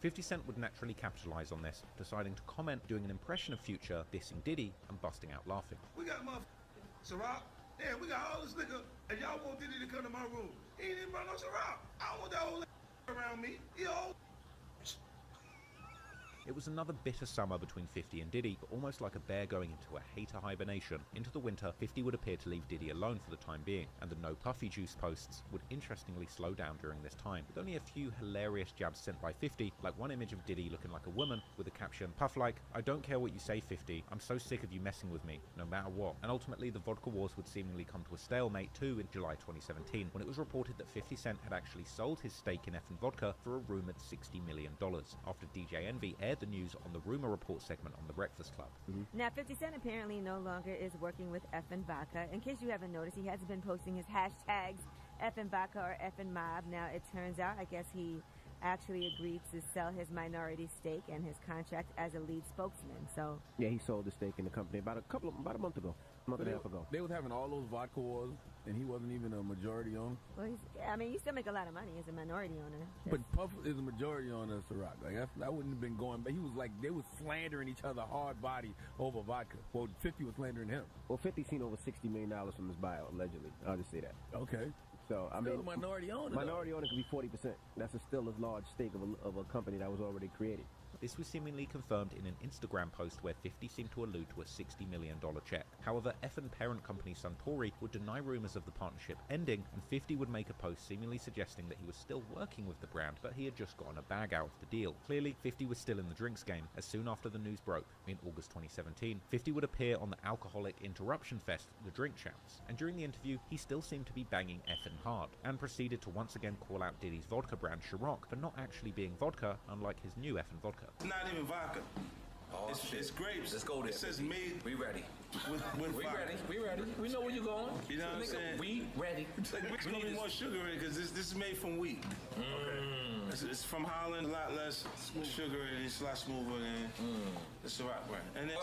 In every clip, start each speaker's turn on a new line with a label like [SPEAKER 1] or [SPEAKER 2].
[SPEAKER 1] 50 Cent would naturally capitalize on this, deciding to comment doing an impression of Future, dissing Diddy, and busting out laughing.
[SPEAKER 2] We got motherfucking Ciroc. Yeah, we got all this liquor, and y'all want Diddy to come to my room. He ain't even brought no Ciroc. I don't want that whole around me. He old.
[SPEAKER 1] It was another bitter summer between 50 and Diddy, but almost like a bear going into a hater hibernation. Into the winter, 50 would appear to leave Diddy alone for the time being, and the no puffy juice posts would interestingly slow down during this time, with only a few hilarious jabs sent by 50, like one image of Diddy looking like a woman with the caption, "Puff like, I don't care what you say 50, I'm so sick of you messing with me, no matter what." And ultimately the vodka wars would seemingly come to a stalemate too in July 2017, when it was reported that 50 Cent had actually sold his stake in Effin' Vodka for a rumored $60 million, after DJ Envy aired the news on the Rumor Report segment on The Breakfast Club.
[SPEAKER 3] Now, 50 Cent apparently no longer is working with Effin' Vodka. In case you haven't noticed, he hasn't been posting his hashtags Effin' Vodka or Effin' Mob. Now, it turns out, I guess he actually agreed to sell his minority stake and his contract as a lead spokesman. So
[SPEAKER 4] yeah, he sold the stake in the company about a month ago. A month and a half ago.
[SPEAKER 5] They was having all those vodka wars, and he wasn't even a majority owner.
[SPEAKER 3] Well, you still make a lot of money as a minority owner.
[SPEAKER 5] But Puff is a majority owner of Ciroc. Like that wouldn't have been going. But he was like, they was slandering each other hard body over vodka. Well, 50 was slandering him.
[SPEAKER 4] Well, 50 seen over $60 million from his buyout, allegedly. I'll just say that.
[SPEAKER 5] Okay.
[SPEAKER 4] So I
[SPEAKER 5] still
[SPEAKER 4] mean,
[SPEAKER 5] a minority owner.
[SPEAKER 4] Minority owner could be 40%. That's still a large stake of a company that was already created.
[SPEAKER 1] This was seemingly confirmed in an Instagram post where 50 seemed to allude to a $60 million check. However, Effin' parent company Suntory would deny rumors of the partnership ending, and 50 would make a post seemingly suggesting that he was still working with the brand, but he had just gotten a bag out of the deal. Clearly, 50 was still in the drinks game, as soon after the news broke, in August 2017, 50 would appear on the Alcoholic Interruption Fest, the Drink Champs, and during the interview, he still seemed to be banging Effin' hard, and proceeded to once again call out Diddy's vodka brand Ciroc for not actually being vodka, unlike his new Effin' vodka.
[SPEAKER 2] It's not even vodka.
[SPEAKER 6] Oh,
[SPEAKER 2] it's grapes.
[SPEAKER 6] Let's go there.
[SPEAKER 2] It says made.
[SPEAKER 6] We ready.
[SPEAKER 2] With
[SPEAKER 6] we
[SPEAKER 2] vodka.
[SPEAKER 6] ready. We ready. We know where you're going.
[SPEAKER 2] You know what I'm saying?
[SPEAKER 6] We ready.
[SPEAKER 2] It's gonna be more sugar in it because this is made from wheat. Okay. It's from Holland, a lot less sugar and it's a lot smoother than the Ciroc brand. And then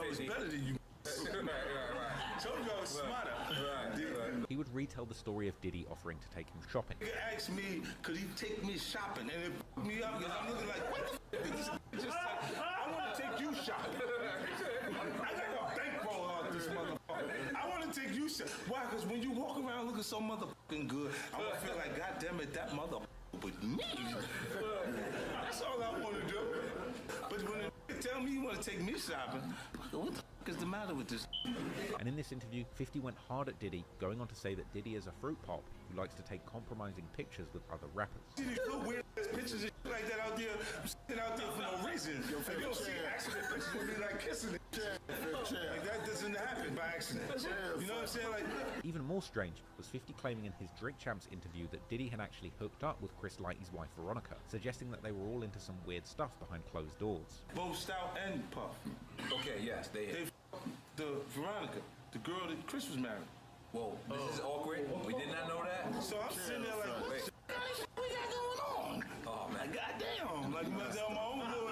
[SPEAKER 2] it's better than you.
[SPEAKER 6] right.
[SPEAKER 2] Told you I was smarter.
[SPEAKER 6] Right.
[SPEAKER 1] He would retell the story of Diddy offering to take him shopping.
[SPEAKER 2] He asked me, could he take me shopping? And it fucked me up because I'm looking like, what the f*** is this? Just like, I want to take you shopping. I got a bankroll out this motherfucker. I want to take you shopping. Why? Because when you walk around looking so motherfucking good, I'm going to feel like, God damn it, that motherfucker with me. That's all I want to do. But when they tell me you want to take me shopping, what the f*** is the matter with this?
[SPEAKER 1] And in this interview, 50 went hard at Diddy, going on to say that Diddy is a fruit pop who likes to take compromising pictures with other rappers.
[SPEAKER 2] See these little weird pictures and shit like that out there, sitting out there for no reason. If you don't see accident pictures, will be like kissing it. Like that doesn't happen by accident. You know what I'm saying? Like,
[SPEAKER 1] even more strange was 50 claiming in his Drink Champs interview that Diddy had actually hooked up with Chris Lighty's wife Veronica, suggesting that they were all into some weird stuff behind closed doors.
[SPEAKER 2] both Stout and Puff.
[SPEAKER 6] Okay, yes, they
[SPEAKER 2] The Veronica, the girl that Chris was married.
[SPEAKER 6] Whoa, this is awkward. We did not know that.
[SPEAKER 2] So I'm sitting there like, what the hell we got going on?
[SPEAKER 6] Oh man,
[SPEAKER 2] Goddamn! Like, I'm on my own little.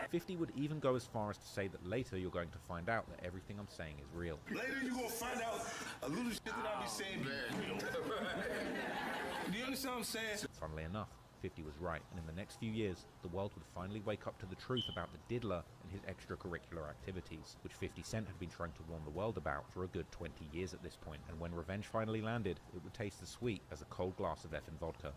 [SPEAKER 1] 50 would even go as far as to say that later you're going to find out that everything I'm saying is real.
[SPEAKER 2] Later you're gonna find out a little shit that I be saying be real. Do you understand what I'm saying?
[SPEAKER 1] Funnily enough, 50 was right, and in the next few years, the world would finally wake up to the truth about the diddler and his extracurricular activities, which 50 Cent had been trying to warn the world about for a good 20 years at this point, and when revenge finally landed, it would taste as sweet as a cold glass of Effin' vodka.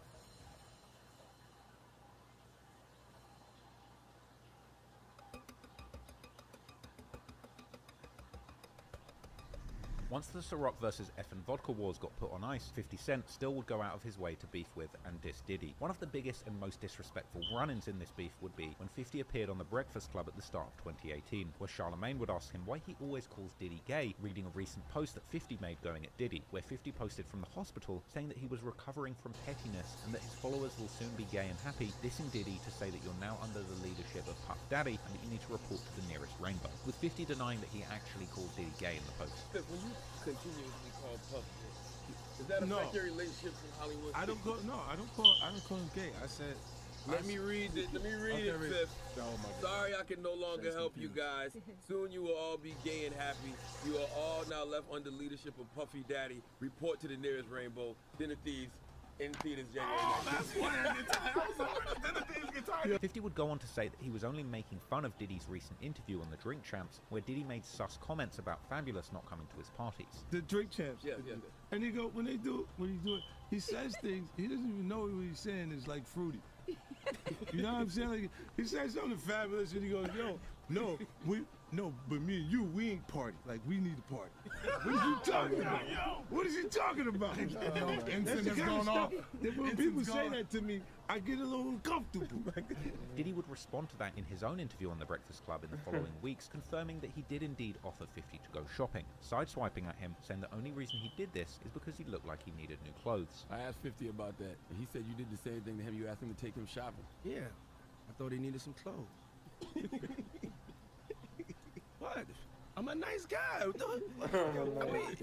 [SPEAKER 1] Once the Ciroc vs. Effin' Vodka wars got put on ice, 50 Cent still would go out of his way to beef with and diss Diddy. One of the biggest and most disrespectful run-ins in this beef would be when 50 appeared on The Breakfast Club at the start of 2018, where Charlemagne would ask him why he always calls Diddy gay, reading a recent post that 50 made going at Diddy, where 50 posted from the hospital saying that he was recovering from pettiness and that his followers will soon be gay and happy, dissing Diddy to say that you're now under the leadership of Puff Daddy and that you need to report to the nearest rainbow, with 50 denying that he actually called Diddy gay in the post.
[SPEAKER 5] When you continuously call Puff gay, does that affect your relationships in Hollywood?
[SPEAKER 7] I don't call him gay. I said,
[SPEAKER 5] Let me read it, Fifth.
[SPEAKER 7] Oh my God.
[SPEAKER 5] Sorry I can no longer help you guys. Soon you will all be gay and happy. You are all now left under leadership of Puffy Daddy. Report to the nearest rainbow. Dinner thieves, in Peter's J.
[SPEAKER 2] That's why I get tired. I was like, when does Diddy get tired?
[SPEAKER 1] 50 would go on to say that he was only making fun of Diddy's recent interview on the Drink Champs, where Diddy made sus comments about Fabulous not coming to his parties.
[SPEAKER 2] The Drink Champs.
[SPEAKER 5] Yeah.
[SPEAKER 2] And he go, when he do it, he says things, he doesn't even know what he's saying is like fruity. You know what I'm saying? Like, he said something fabulous and he goes, yo, but me and you, we ain't party. Like, we need to party. What is you talking about? What is he talking about? That's the kind of stuff that when people say that to me, I get a little uncomfortable.
[SPEAKER 1] Diddy would respond to that in his own interview on The Breakfast Club in the following weeks, confirming that he did indeed offer 50 to go shopping, sideswiping at him, saying the only reason he did this is because he looked like he needed new clothes.
[SPEAKER 5] I asked 50 about that, and he said you did the same thing to him. You asked him to take him shopping.
[SPEAKER 2] Yeah, I thought he needed some clothes. What? I'm a nice guy.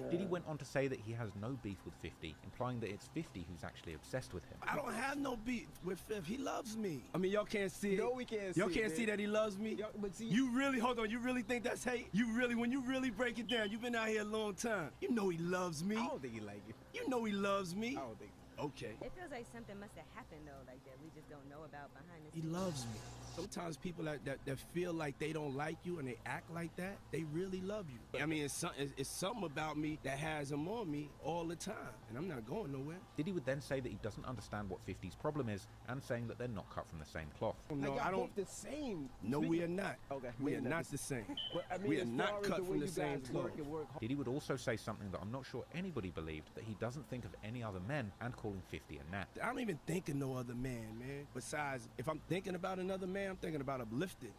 [SPEAKER 1] Diddy went on to say that he has no beef with 50, implying that it's 50 who's actually obsessed with him.
[SPEAKER 2] I don't have no beef with Fifth. He loves me. I mean, y'all can't see it.
[SPEAKER 4] No, we can't
[SPEAKER 2] Y'all
[SPEAKER 4] see it,
[SPEAKER 2] can't see
[SPEAKER 4] man.
[SPEAKER 2] that he loves me.
[SPEAKER 4] But see,
[SPEAKER 2] You really, hold on, you really think that's hate? When you really break it down, you've been out here a long time. You know he loves me.
[SPEAKER 4] I don't think he like it.
[SPEAKER 2] You know he loves me.
[SPEAKER 4] I don't think.
[SPEAKER 2] Okay.
[SPEAKER 3] It feels like something must have happened though, like that we just don't know about behind the
[SPEAKER 2] He
[SPEAKER 3] scenes.
[SPEAKER 2] loves me. Sometimes people that feel like they don't like you and they act like that, they really love you. I mean, it's something about me that has him on me all the time, and I'm not going nowhere.
[SPEAKER 1] Diddy would then say that he doesn't understand what 50's problem is, and saying that they're not cut from the same cloth.
[SPEAKER 2] No,
[SPEAKER 4] Like,
[SPEAKER 2] I
[SPEAKER 4] y'all
[SPEAKER 2] don't.
[SPEAKER 4] both the same.
[SPEAKER 2] No, we are not.
[SPEAKER 4] Okay,
[SPEAKER 2] We are not the same.
[SPEAKER 4] But, I mean,
[SPEAKER 2] We are
[SPEAKER 4] as
[SPEAKER 2] not
[SPEAKER 4] far as
[SPEAKER 2] cut
[SPEAKER 4] the
[SPEAKER 2] from
[SPEAKER 4] way
[SPEAKER 2] the
[SPEAKER 4] you
[SPEAKER 2] same
[SPEAKER 4] guys
[SPEAKER 2] cloth.
[SPEAKER 4] work hard.
[SPEAKER 1] Diddy would also say something that I'm not sure anybody believed, that he doesn't think of any other men, and calling 50 a gnat.
[SPEAKER 2] I don't even think of no other man, man. Besides, if I'm thinking about another man, I'm thinking about uplifting.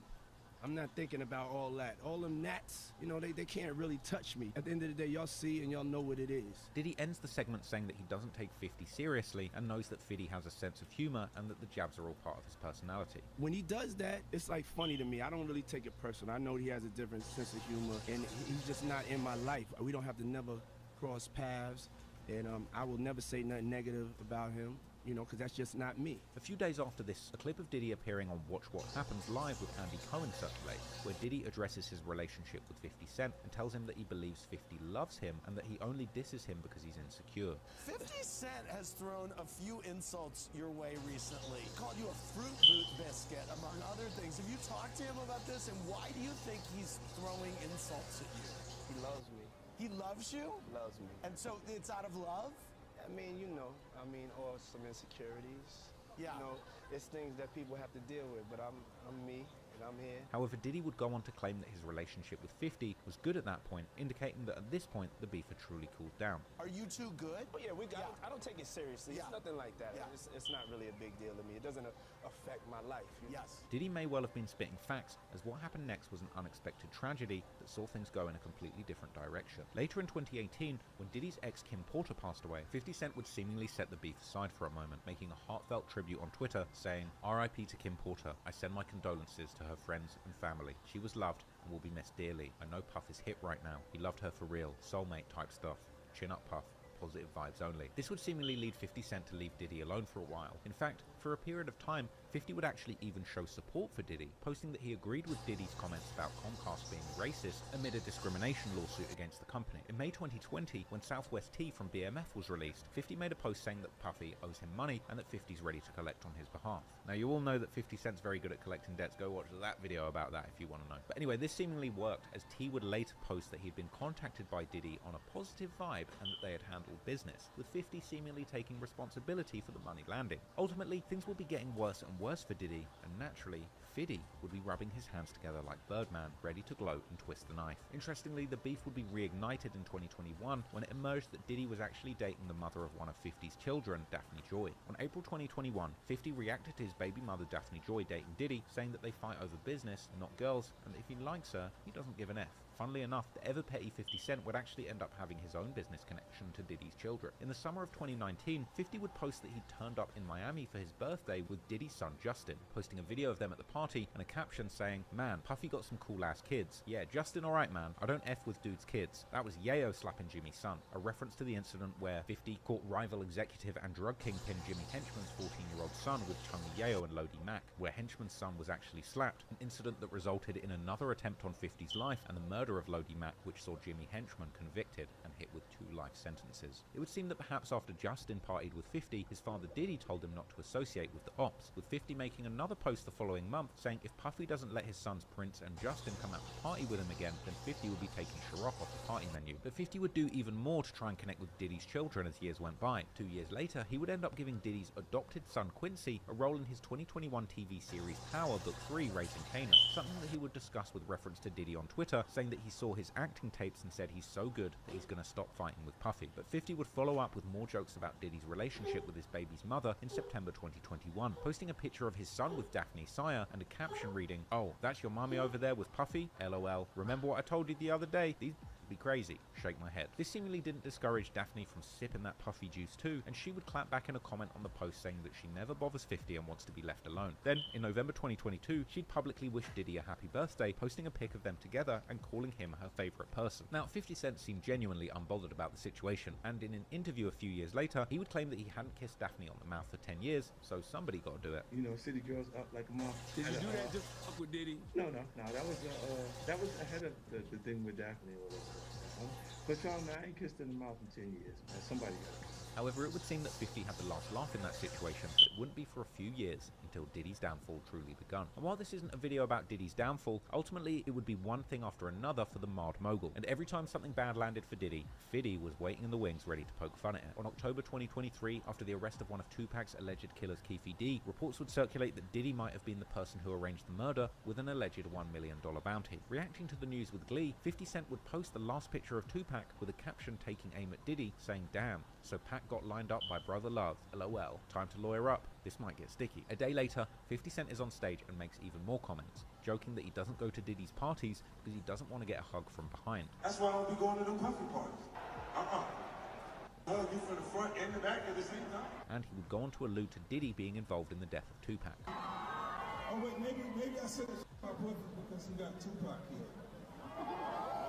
[SPEAKER 2] I'm not thinking about all that. All them gnats, you know, they can't really touch me. At the end of the day, y'all see and y'all know what it is.
[SPEAKER 1] Diddy ends the segment saying that he doesn't take 50 seriously, and knows that 50 has a sense of humor, and that the jabs are all part of his personality.
[SPEAKER 2] When he does that, it's like funny to me. I don't really take it personal. I know he has a different sense of humor, and he's just not in my life. We don't have to never cross paths, and I will never say nothing negative about him. You know, because that's just not me.
[SPEAKER 1] A few days after this, a clip of Diddy appearing on Watch What Happens Live with Andy Cohen circulates, where Diddy addresses his relationship with 50 Cent and tells him that he believes 50 loves him and that he only disses him because he's insecure.
[SPEAKER 8] 50 Cent has thrown a few insults your way recently. Called you a fruit boot biscuit, among other things. Have you talked to him about this, and why do you think he's throwing insults at you?
[SPEAKER 4] He loves me.
[SPEAKER 8] He loves you?
[SPEAKER 4] Loves me.
[SPEAKER 8] And so it's out of love?
[SPEAKER 4] I mean, you know, or some insecurities.
[SPEAKER 8] Yeah.
[SPEAKER 4] You know, it's things that people have to deal with, but I'm me, and I'm here.
[SPEAKER 1] However, Diddy would go on to claim that his relationship with 50 was good at that point, indicating that at this point, the beef had truly cooled down.
[SPEAKER 8] Are you two good?
[SPEAKER 4] Oh, yeah, I don't take it seriously.
[SPEAKER 8] Yeah.
[SPEAKER 4] It's nothing like that.
[SPEAKER 8] Yeah.
[SPEAKER 4] It's not really a big deal to me. It doesn't affect my life. You know?
[SPEAKER 8] Yes.
[SPEAKER 1] Diddy may well have been spitting facts, as what happened next was an unexpected tragedy that saw things go in a completely different direction. Later in 2018, when Diddy's ex Kim Porter passed away, 50 Cent would seemingly set the beef aside for a moment, making a heartfelt tribute on Twitter, saying, "R.I.P. to Kim Porter. I send my condolences to her friends and family. She was loved and will be missed dearly. I know Puff is hit right now. He loved her for real. Soulmate type stuff. Chin up, Puff. Positive vibes only." This would seemingly lead 50 Cent to leave Diddy alone for a while. In fact, for a period of time, 50 would actually even show support for Diddy, posting that he agreed with Diddy's comments about Comcast being racist amid a discrimination lawsuit against the company. In May 2020, when Southwest Tea from BMF was released, 50 made a post saying that Puffy owes him money and that 50's ready to collect on his behalf. Now, you all know that 50 Cent's very good at collecting debts. Go watch that video about that if you want to know. But anyway, this seemingly worked, as T would later post that he'd been contacted by Diddy on a positive vibe and that they had handled business, with 50 seemingly taking responsibility for the money landing. Ultimately, things will be getting worse and worse for Diddy, and naturally, Fiddy would be rubbing his hands together like Birdman, ready to gloat and twist the knife. Interestingly, the beef would be reignited in 2021 when it emerged that Diddy was actually dating the mother of one of 50's children, Daphne Joy. On April 2021, 50 reacted to his baby mother Daphne Joy dating Diddy, saying that they fight over business, not girls, and that if he likes her, he doesn't give an F. Funnily enough, the ever-petty 50 Cent would actually end up having his own business connection to Diddy's children. In the summer of 2019, 50 would post that he'd turned up in Miami for his birthday with Diddy's son Justin, posting a video of them at the party and a caption saying, "Man, Puffy got some cool-ass kids. Yeah, Justin alright man, I don't F with dude's kids. That was Yayo slapping Jimmy's son," a reference to the incident where 50 caught rival executive and drug kingpin Jimmy Henchman's 14-year-old son with Chungy Yayo and Lodi Mack, where Henchman's son was actually slapped, an incident that resulted in another attempt on 50's life and the murder murder of Lodi Mack, which saw Jimmy Henchman convicted and hit with 2 life sentences. It would seem that perhaps after Justin partied with 50, his father Diddy told him not to associate with the ops, with 50 making another post the following month saying if Puffy doesn't let his sons Prince and Justin come out to party with him again, then 50 would be taking Ciroc off the party menu. But 50 would do even more to try and connect with Diddy's children as years went by. 2 years later, he would end up giving Diddy's adopted son Quincy a role in his 2021 TV series Power Book 3 Raising Kanan, something that he would discuss with reference to Diddy on Twitter, saying that he saw his acting tapes and said he's so good that he's going to stop fighting with Puffy. But 50 would follow up with more jokes about Diddy's relationship with his baby's mother in September 2021, posting a picture of his son with Daphne Sire and a caption reading, "Oh, that's your mommy over there with Puffy? LOL. Remember what I told you the other day? These be crazy." Shake my head. This seemingly didn't discourage Daphne from sipping that Puffy juice too, and she would clap back in a comment on the post saying that she never bothers 50 and wants to be left alone. Then, in November 2022, she'd publicly wish Diddy a happy birthday, posting a pic of them together and calling him her favorite person. Now, 50 Cent seemed genuinely unbothered about the situation, and in an interview a few years later, he would claim that he hadn't kissed Daphne on the mouth for 10 years, so somebody got to do it.
[SPEAKER 2] You know, City Girls up like a mom.
[SPEAKER 7] Did you do that just fuck with Diddy?
[SPEAKER 2] No. That was ahead of the thing with Daphne or whatever. But y'all, man, I ain't kissed in the mouth in 10 years, man. Somebody got it.
[SPEAKER 1] However, it would seem that 50 had the last laugh in that situation, but it wouldn't be for a few years until Diddy's downfall truly begun. And while this isn't a video about Diddy's downfall, ultimately it would be one thing after another for the marred mogul. And every time something bad landed for Diddy, Fiddy was waiting in the wings ready to poke fun at it. On October 2023, after the arrest of one of Tupac's alleged killers, Keefe D, reports would circulate that Diddy might have been the person who arranged the murder with an alleged $1 million bounty. Reacting to the news with glee, 50 Cent would post the last picture of Tupac with a caption taking aim at Diddy, saying, "Damn, so Pac got lined up by Brother Love, LOL, time to lawyer up, this might get sticky." A day later, 50 Cent is on stage and makes even more comments, joking that he doesn't go to Diddy's parties because he doesn't want to get a hug from behind.
[SPEAKER 9] That's why I don't be going to them Puffy parties. Hug you from the front and the back at the same time.
[SPEAKER 1] And he would go on to allude to Diddy being involved in the death of Tupac.
[SPEAKER 9] Oh wait, maybe I said it's my brother because he got Tupac here.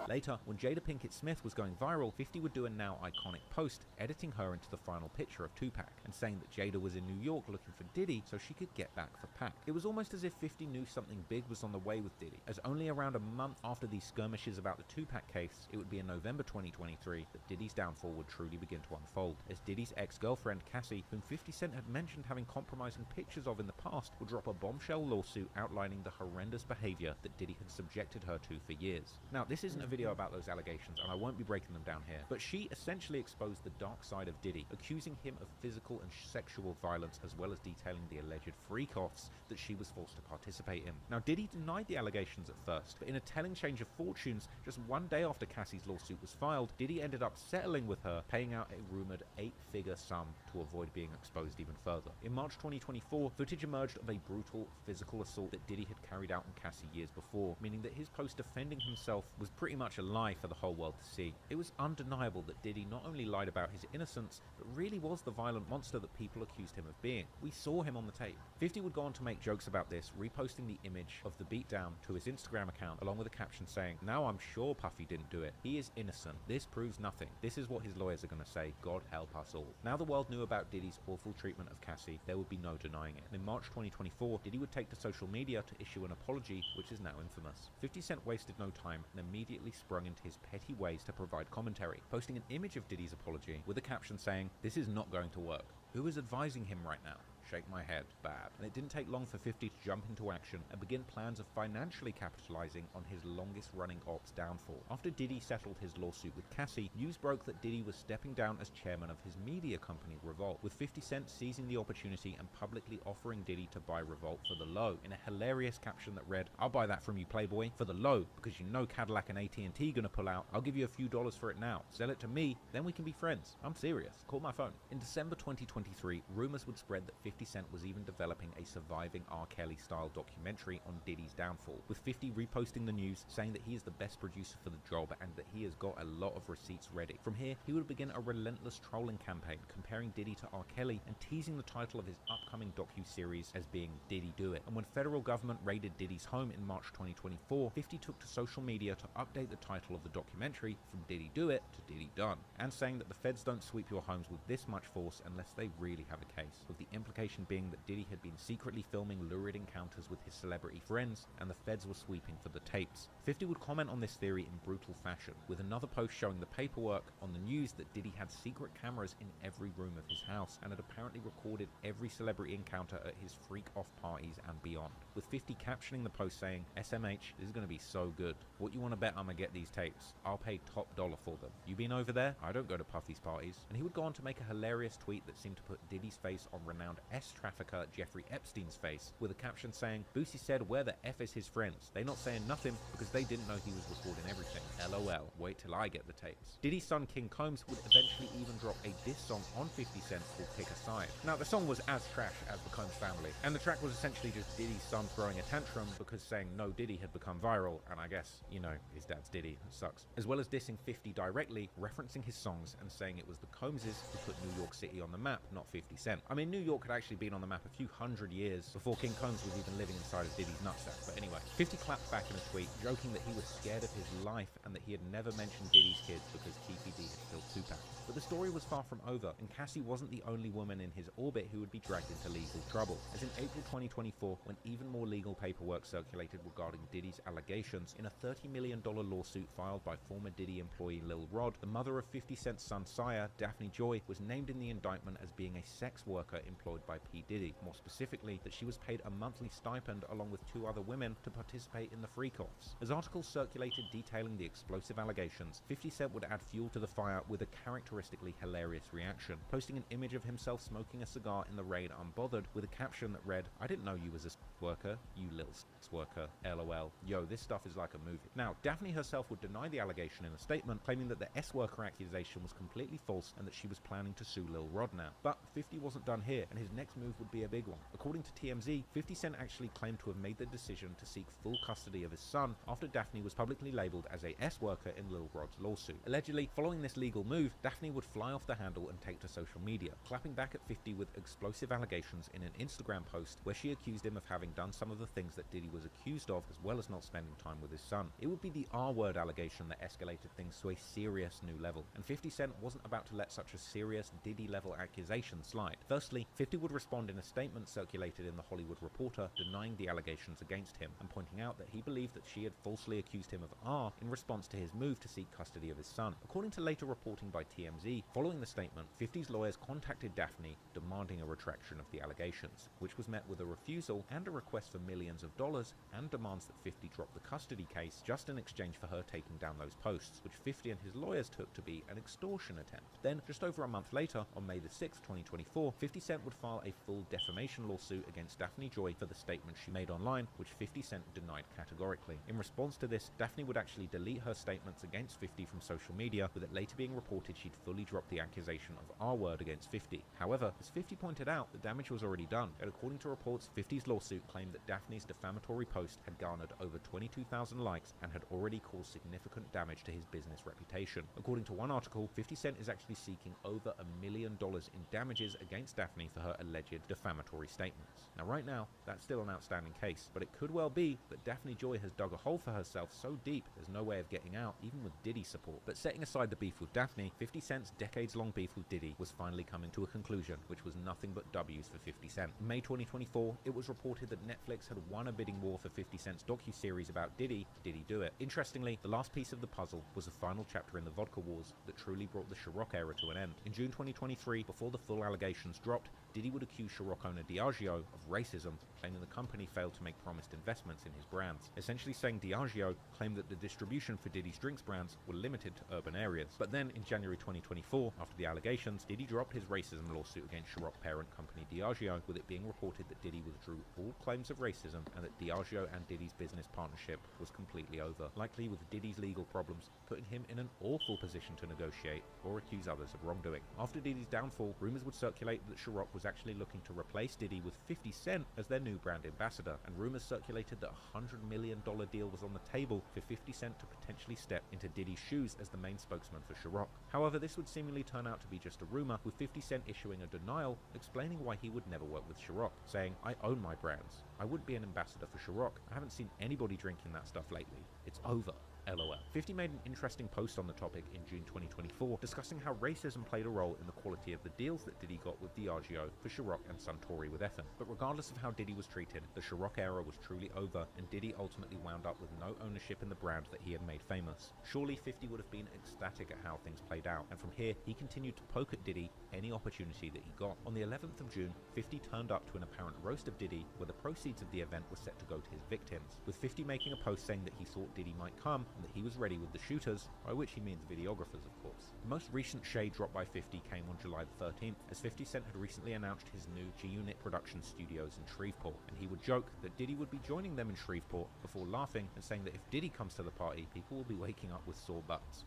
[SPEAKER 1] Later, when Jada Pinkett Smith was going viral, 50 would do a now iconic post, editing her into the final picture of Tupac, and saying that Jada was in New York looking for Diddy so she could get back for Pac. It was almost as if 50 knew something big was on the way with Diddy, as only around a month after these skirmishes about the Tupac case, it would be in November 2023 that Diddy's downfall would truly begin to unfold, as Diddy's ex-girlfriend Cassie, whom 50 Cent had mentioned having compromising pictures of in the past, would drop a bombshell lawsuit outlining the horrendous behavior that Diddy had subjected her to for years. Now, this isn't a video about those allegations, and I won't be breaking them down here, but she essentially exposed the dark side of Diddy, accusing him of physical and sexual violence, as well as detailing the alleged freak-offs that she was forced to participate in. Now, Diddy denied the allegations at first, but in a telling change of fortunes, just one day after Cassie's lawsuit was filed, Diddy ended up settling with her, paying out a rumored 8-figure sum to avoid being exposed even further. In March 2024, footage emerged of a brutal physical assault that Diddy had carried out on Cassie years before, meaning that his post defending himself was pretty much a lie for the whole world to see. It was undeniable that Diddy not only lied about his innocence, but really was the violent monster that people accused him of being. We saw him on the tape. 50 would go on to make jokes about this, reposting the image of the beatdown to his Instagram account, along with a caption saying, "Now I'm sure Puffy didn't do it. He is innocent. This proves nothing. This is what his lawyers are going to say. God help us all." Now the world knew about Diddy's awful treatment of Cassie, there would be no denying it. And in March 2024, Diddy would take to social media to issue an apology, which is now infamous. 50 Cent wasted no time and immediately sprung into his petty ways to provide commentary, posting an image of Diddy's apology with a caption saying, "This is not going to work. Who is advising him right now?" Shake my head. Bad. And it didn't take long for 50 to jump into action and begin plans of financially capitalizing on his longest running ops downfall. After Diddy settled his lawsuit with Cassie, news broke that Diddy was stepping down as chairman of his media company Revolt, with 50 Cent seizing the opportunity and publicly offering Diddy to buy Revolt for the low, in a hilarious caption that read, "I'll buy that from you, Playboy, for the low, because you know Cadillac and AT&T gonna pull out. I'll give you a few dollars for it now. Sell it to me, then we can be friends. I'm serious. Call my phone." In December 2023, rumors would spread that 50 Cent was even developing a surviving R. Kelly-style documentary on Diddy's downfall, with 50 reposting the news, saying that he is the best producer for the job and that he has got a lot of receipts ready. From here, he would begin a relentless trolling campaign, comparing Diddy to R. Kelly and teasing the title of his upcoming docu-series as being Diddy Do It. And when federal government raided Diddy's home in March 2024, 50 took to social media to update the title of the documentary from Diddy Do It to Diddy Done, and saying that the feds don't sweep your homes with this much force unless they really have a case, with the implication implication being that Diddy had been secretly filming lurid encounters with his celebrity friends, and the feds were sweeping for the tapes. 50 would comment on this theory in brutal fashion, with another post showing the paperwork on the news that Diddy had secret cameras in every room of his house, and had apparently recorded every celebrity encounter at his freak-off parties and beyond, with 50 captioning the post saying, "SMH, this is going to be so good. What you want to bet I'm going to get these tapes? I'll pay top dollar for them. You been over there? I don't go to Puffy's parties." And he would go on to make a hilarious tweet that seemed to put Diddy's face on renowned S-trafficker Jeffrey Epstein's face, with a caption saying, "Boosie said where the F is his friends? They not saying nothing because they didn't know he was recording everything. LOL, wait till I get the tapes." Diddy's son King Combs would eventually even drop a diss song on 50 Cent called Pick a Side. Now the song was as trash as the Combs family, and the track was essentially just Diddy's son throwing a tantrum because saying no Diddy had become viral, and I guess, you know, his dad's Diddy, it sucks. As well as dissing 50 directly, referencing his songs and saying it was the Combses who put New York City on the map, not 50 Cent. I mean, New York had actually been on the map a few hundred years before King Combs was even living inside of Diddy's nutsack. But anyway, 50 clapped back in a tweet, joking that he was scared of his life and that he had never mentioned Diddy's kids because Keefy D had killed Tupac. But the story was far from over, and Cassie wasn't the only woman in his orbit who would be dragged into legal trouble, as in April 2024, when even more legal paperwork circulated regarding Diddy's allegations in a $30 million lawsuit filed by former Diddy employee Lil Rod, the mother of 50 Cent's son Sire, Daphne Joy, was named in the indictment as being a sex worker employed by P. Diddy, more specifically that she was paid a monthly stipend along with 2 other women to participate in the freak-offs. As articles circulated detailing the explosive allegations, 50 Cent would add fuel to the fire with a characteristically hilarious reaction, posting an image of himself smoking a cigar in the rain unbothered with a caption that read, "I didn't know you was a sex worker, you little sex worker, LOL. Yo, this stuff is like a movie." Now, Daphne herself would deny the allegation in a statement, claiming that the S-worker accusation was completely false and that she was planning to sue Lil Rod now. But 50 wasn't done here, and his next move would be a big one. According to TMZ, 50 Cent actually claimed to have made the decision to seek full custody of his son after Daphne was publicly labeled as a S-worker in Lil Rod's lawsuit. Allegedly, following this legal move, Daphne would fly off the handle and take to social media, clapping back at 50 with explosive allegations in an Instagram post where she accused him of having done some of the things that Diddy was accused of, as well as not spending time with his son. It would be the R-word allegation that escalated things to a serious new level, and 50 Cent wasn't about to let such a serious Diddy-level accusation slide. Firstly, 50 would respond in a statement circulated in The Hollywood Reporter denying the allegations against him and pointing out that he believed that she had falsely accused him of R in response to his move to seek custody of his son. According to later reporting by TMZ, following the statement, 50's lawyers contacted Daphne demanding a retraction of the allegations, which was met with a refusal and a request for millions of dollars and demands that 50 drop the custody case just in exchange for her taking down those posts, which 50 and his lawyers took to be an extortion attempt. Then, just over a month later, on May the 6th, 2024, 50 Cent would file a full defamation lawsuit against Daphne Joy for the statement she made online, which 50 Cent denied categorically. In response to this, Daphne would actually delete her statements against 50 from social media, with it later being reported she'd fully dropped the accusation of R-word against 50. However, as 50 pointed out, the damage was already done, and according to reports, 50's lawsuit claimed that Daphne's defamatory post had garnered over 22,000 likes and had already caused significant damage to his business reputation. According to one article, 50 Cent is actually seeking over $1 million in damages against Daphne for her alleged defamatory statements. Now right now, that's still an outstanding case, but it could well be that Daphne Joy has dug a hole for herself so deep there's no way of getting out, even with Diddy support. But setting aside the beef with Daphne, 50 Cent's decades-long beef with Diddy was finally coming to a conclusion, which was nothing but W's for 50 Cent. In May 2024, it was reported that Netflix had won a bidding war for 50 Cent's docuseries about Diddy, Diddy Do It. Interestingly, the last piece of the puzzle was the final chapter in the vodka wars that truly brought the Ciroc era to an end. In June 2023, before the full allegations dropped, Diddy would accuse Ciroc owner Diageo of racism, claiming the company failed to make promised investments in his brands, essentially saying Diageo claimed that the distribution for Diddy's drinks brands were limited to urban areas. But then, in January 2024, after the allegations, Diddy dropped his racism lawsuit against Ciroc parent company Diageo, with it being reported that Diddy withdrew all claims of racism and that Diageo and Diddy's business partnership was completely over, likely with Diddy's legal problems putting him in an awful position to negotiate or accuse others of wrongdoing. After Diddy's downfall, rumors would circulate that Ciroc was actually looking to replace Diddy with 50 Cent as their new brand ambassador, and rumors circulated that a $100 million deal was on the table for 50 Cent to potentially step into Diddy's shoes as the main spokesman for Ciroc. However, this would seemingly turn out to be just a rumor, with 50 Cent issuing a denial explaining why he would never work with Ciroc, saying, "I own my brands. I wouldn't be an ambassador for Ciroc. I haven't seen anybody drinking that stuff lately. It's over." LOL. 50 made an interesting post on the topic in June 2024, discussing how racism played a role in the quality of the deals that Diddy got with Diageo for Ciroc and Suntory with Effin. But regardless of how Diddy was treated, the Ciroc era was truly over, and Diddy ultimately wound up with no ownership in the brand that he had made famous. Surely 50 would have been ecstatic at how things played out, and from here, he continued to poke at Diddy any opportunity that he got. On the 11th of June, 50 turned up to an apparent roast of Diddy, where the proceeds of the event were set to go to his victims, with 50 making a post saying that he thought Diddy might come, and that he was ready with the shooters, by which he means videographers, of course. The most recent shade drop by 50 came on July the 13th, as 50 Cent had recently announced his new G-Unit production studios in Shreveport, and he would joke that Diddy would be joining them in Shreveport, before laughing and saying that if Diddy comes to the party, people will be waking up with sore butts.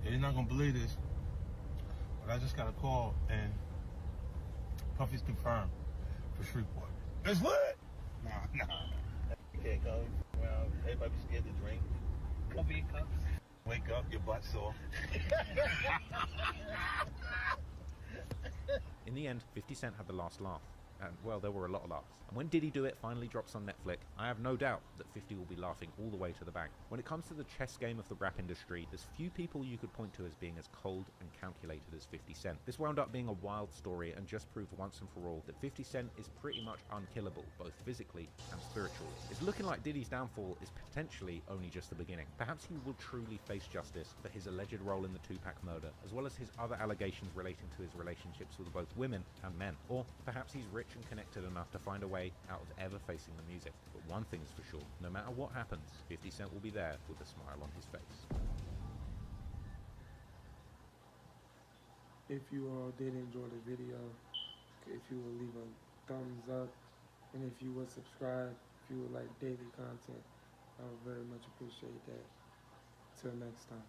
[SPEAKER 9] You're not gonna believe this, but I just got a call and Puffy's confirmed for Shreveport. It's lit! Nah. You can't go around, everybody be scared to drink. Puffy comes. Wake up, your butt sore.
[SPEAKER 1] In the end, 50 Cent had the last laugh. And, well, there were a lot of laughs. And when Did He Do It finally drops on Netflix, I have no doubt that 50 will be laughing all the way to the bank. When it comes to the chess game of the rap industry, there's few people you could point to as being as cold and calculated as 50 Cent. This wound up being a wild story and just proved once and for all that 50 Cent is pretty much unkillable, both physically and spiritually. It's looking like Diddy's downfall is potentially only just the beginning. Perhaps he will truly face justice for his alleged role in the Tupac murder, as well as his other allegations relating to his relationships with both women and men. Or perhaps he's rich and connected enough to find a way out of ever facing the music. But one thing is for sure, no matter what happens, 50 Cent will be there with a smile on his face.
[SPEAKER 10] If you all did enjoy the video, if you would leave a thumbs up, and if you would subscribe, if you would like daily content, I would very much appreciate that. Till next time.